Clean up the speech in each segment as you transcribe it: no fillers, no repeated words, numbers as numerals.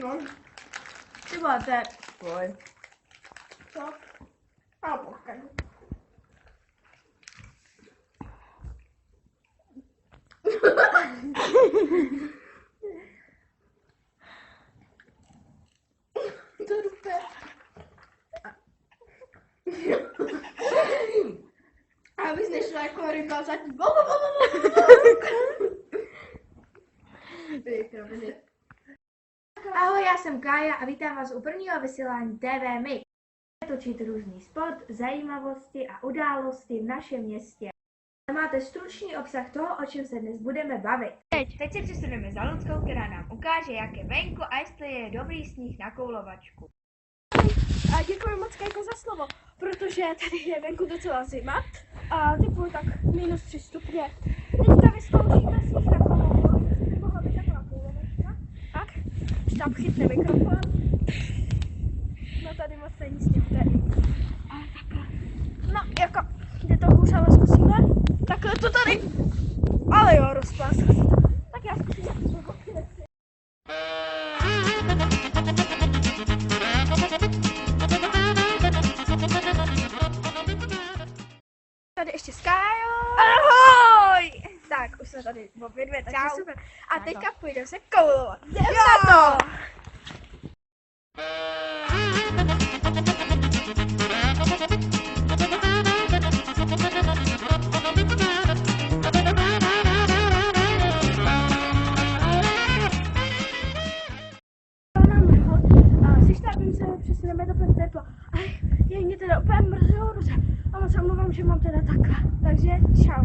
No. Ty vole, to je tvoj. Co? A počkej. To rupe. Abys nešla jako ryba za tím. Ahoj, já jsem Kája a vítám vás u prvního vysílání TV Mix. Točit různý sport, zajímavosti a události v našem městě. Máte stručný obsah toho, o čem se dnes budeme bavit. Teď se přesuneme za Luckou, která nám ukáže, jak je venku a jestli je dobrý sníh na koulovačku. A děkuji moc, Kajko, za slovo, protože tady je venku docela zima a typu tak -3 stupně. Teďka vyzkoušíme sníh na koulovačku, jestli by mohla být taková koulovačka. Tak, už tam chytne mikrofon. No tady moc není sněh, tady. Ale takhle. No, jako, jde to hůř, ale zkusíme. Takhle to tady. Ale jo, rozplásl se to. Tak já zkusím nějaký boky. Tady ještě s Kájou. Ahoj! Tak, už jsme tady obě dvě, takže Čau. super. A teďka půjdeme se koulovat. Jdeme Jo! na to! Když tak se přesuneme do tepla. Je mě teda úplně mrzelo ruce. A moc se omlouvám, že mám teda takhle. Takže čau.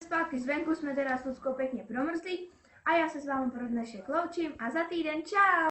Zpátky zvenku jsme teda s Luckou pěkně promrzlí a já se s vámi pro dnešek loučím a za týden čau!